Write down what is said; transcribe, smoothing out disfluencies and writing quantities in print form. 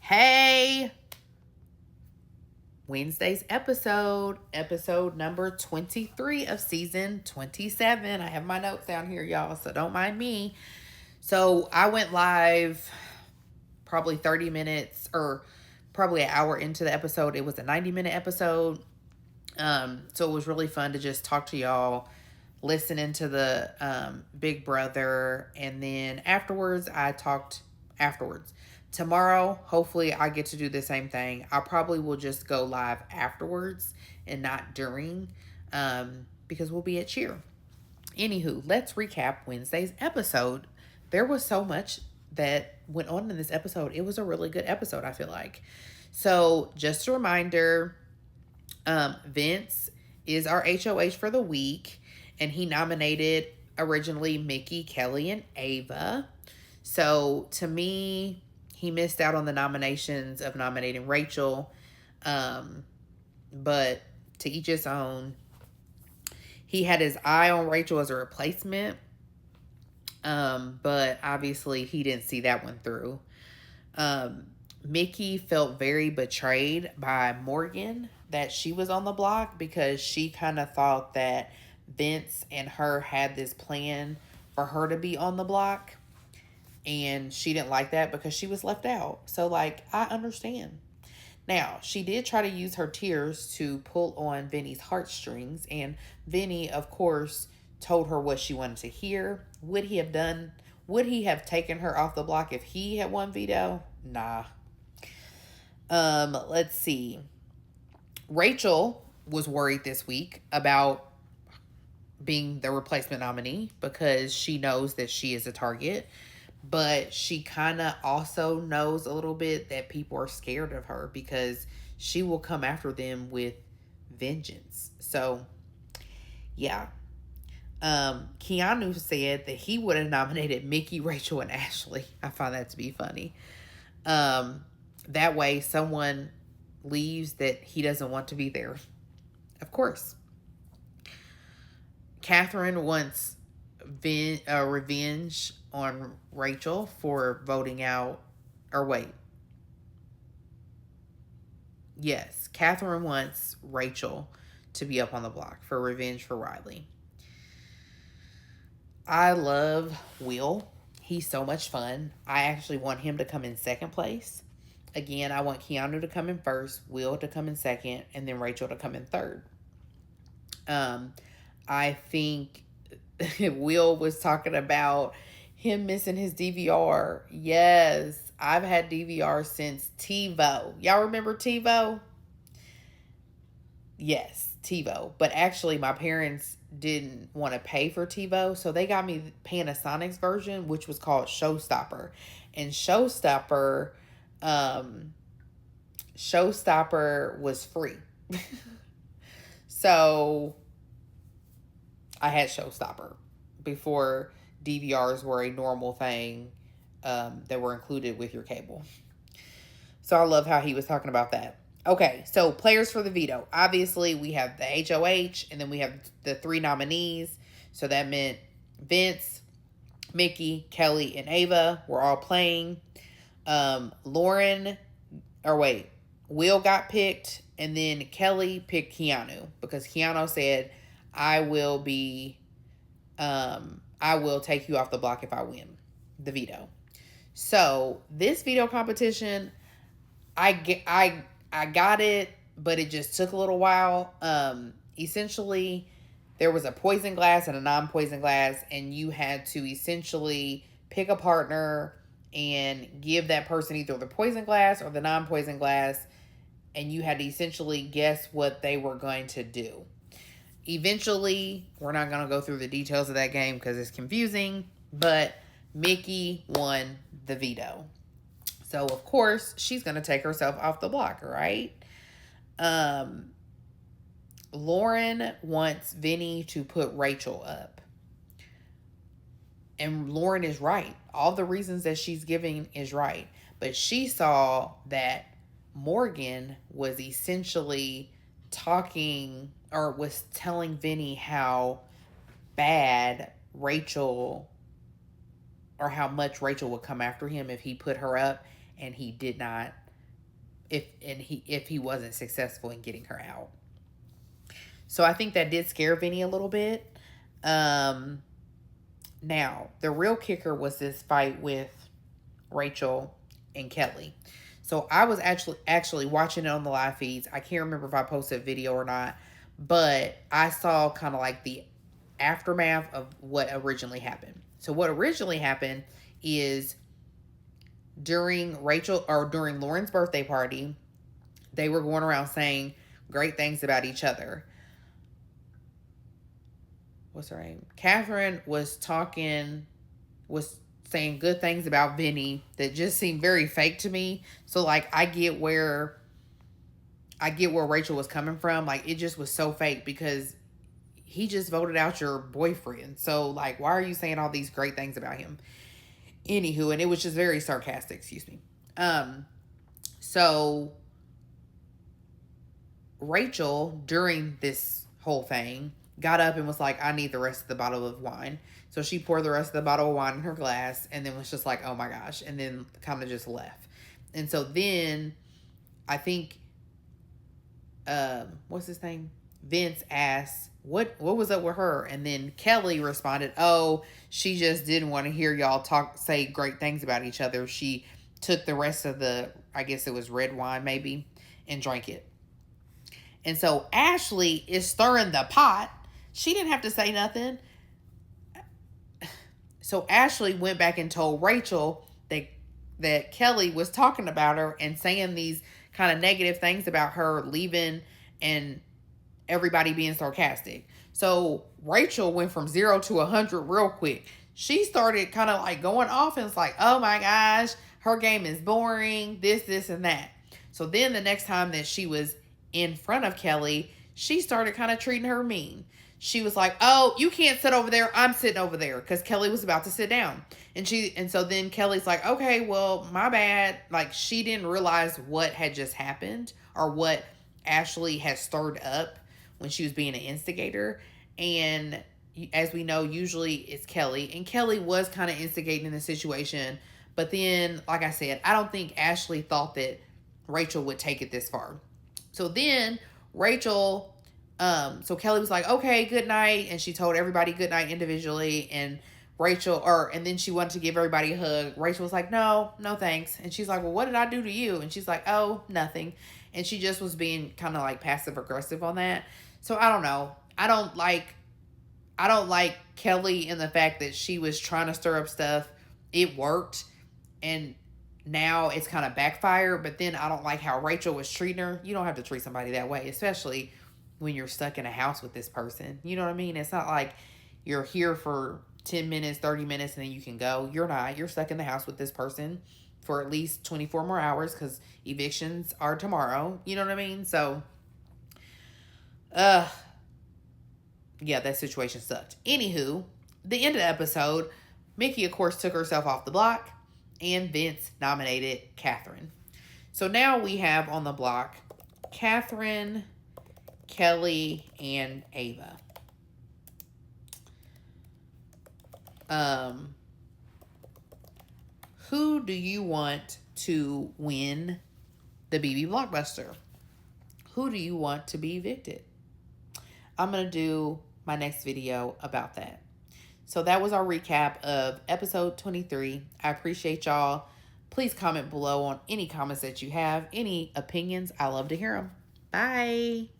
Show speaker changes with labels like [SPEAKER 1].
[SPEAKER 1] Hey, Wednesday's episode number 23 of season 27. I have my notes down here, y'all, so don't mind me. So I went live probably 30 minutes or probably an hour into the episode. It was a 90-minute episode. So it was really fun to just talk to y'all, listening to the Big Brother, and then afterwards, I talked afterwards. Tomorrow, hopefully, I get to do the same thing. I probably will just go live afterwards and not during, because we'll be at cheer. Anywho, let's recap Wednesday's episode. There was so much that went on in this episode. It was a really good episode, I feel like. So, just a reminder, Vince is our HOH for the week, and he nominated originally Mickey, Kelly, and Ava. So to me, he missed out on the nominations of nominating Rachel. But to each his own. He had his eye on Rachel as a replacement. But obviously he didn't see that one through. Mickey felt very betrayed by Morgan that she was on the block because she kind of thought that Vince and her had this plan for her to be on the block. And she didn't like that because she was left out. So, like, I understand. Now, she did try to use her tears to pull on Vinny's heartstrings. And Vinny, of course, told her what she wanted to hear. Would he have taken her off the block if he had won veto? Nah. Let's see. Rachel was worried this week about being the replacement nominee because she knows that she is a target. But she kind of also knows a little bit that people are scared of her because she will come after them with vengeance. So, yeah. Keanu said that he would have nominated Mickey, Rachel, and Ashley. I find that to be funny. That way someone leaves that he doesn't want to be there. Of course. Catherine wants revenge on Rachel for voting out. Or wait. Yes, Catherine wants Rachel to be up on the block for revenge for Riley. I love Will. He's so much fun. I actually want him to come in second place. Again, I want Keanu to come in first, Will to come in second, and then Rachel to come in third. I think Will was talking about him missing his DVR. Yes, I've had DVR since TiVo. Y'all remember TiVo? Yes, TiVo. But actually, my parents didn't want to pay for TiVo, so they got me Panasonic's version, which was called Showstopper. And Showstopper was free. So I had Showstopper before DVRs were a normal thing that were included with your cable. So I love how he was talking about that. Okay, so players for the veto. Obviously, we have the HOH, and then we have the 3 nominees. So that meant Vince, Mickey, Kelly, and Ava were all playing. Will got picked, and then Kelly picked Keanu because Keanu said, I will take you off the block if I win the veto. So this veto competition, I got it, but it just took a little while. Essentially, there was a poison glass and a non-poison glass, and you had to essentially pick a partner and give that person either the poison glass or the non-poison glass, and you had to essentially guess what they were going to do. Eventually, we're not going to go through the details of that game because it's confusing, but Mickey won the veto. So, of course, she's going to take herself off the block, right? Lauren wants Vinny to put Rachel up. And Lauren is right. All the reasons that she's giving is right. But she saw that Morgan was essentially talking or was telling Vinny how bad Rachel or how much Rachel would come after him if he put her up, and he did not if he wasn't successful in getting her out. So I think that did scare Vinny a little bit. Um, Now the real kicker was this fight with Rachel and Kelly. So I was actually watching it on the live feeds. I can't remember if I posted a video or not, but I saw kind of like the aftermath of what originally happened. So what originally happened is during Lauren's birthday party, they were going around saying great things about each other. What's her name? Catherine was saying good things about Vinny that just seemed very fake to me. So like I get where Rachel was coming from. Like it just was so fake because he just voted out your boyfriend. So like why are you saying all these great things about him? Anywho, and it was just very sarcastic, excuse me. So Rachel, during this whole thing, got up and was like, I need the rest of the bottle of wine. So she poured the rest of the bottle of wine in her glass and then was just like, oh my gosh. And then kind of just left. And so then I think, what's his name? Vince asked, what was up with her? And then Kelly responded, oh, she just didn't want to hear y'all say great things about each other. She took the rest of the, I guess it was red wine maybe, and drank it. And so Ashley is stirring the pot. She didn't have to say nothing. So Ashley went back and told Rachel that Kelly was talking about her and saying these kind of negative things about her leaving and everybody being sarcastic. So Rachel went from 0 to 100 real quick. She started kind of like going off and it's like, oh my gosh, her game is boring, this, and that. So then the next time that she was in front of Kelly, she started kind of treating her mean. She was like, oh, you can't sit over there. I'm sitting over there because Kelly was about to sit down. And so then Kelly's like, okay, well, my bad. Like she didn't realize what had just happened or what Ashley had stirred up when she was being an instigator. And as we know, usually it's Kelly. And Kelly was kind of instigating the situation. But then, like I said, I don't think Ashley thought that Rachel would take it this far. So then Rachel, so Kelly was like, okay, good night. And she told everybody good night individually. And and then she wanted to give everybody a hug. Rachel was like, no thanks. And she's like, well, what did I do to you? And she's like, oh, nothing. And she just was being kind of like passive aggressive on that. So I don't know. I don't like Kelly in the fact that she was trying to stir up stuff. It worked. And now it's kind of backfired. But then I don't like how Rachel was treating her. You don't have to treat somebody that way, especially when you're stuck in a house with this person. You know what I mean? It's not like you're here for 10 minutes, 30 minutes, and then you can go. You're not. You're stuck in the house with this person for at least 24 more hours because evictions are tomorrow. You know what I mean? So, yeah, that situation sucked. Anywho, the end of the episode, Mickey, of course, took herself off the block, and Vince nominated Catherine. So now we have on the block Catherine, Kelly, and Ava. Who do you want to win the BB Blockbuster? Who do you want to be evicted? I'm going to do my next video about that. So that was our recap of episode 23. I appreciate y'all. Please comment below on any comments that you have, any opinions. I love to hear them. Bye.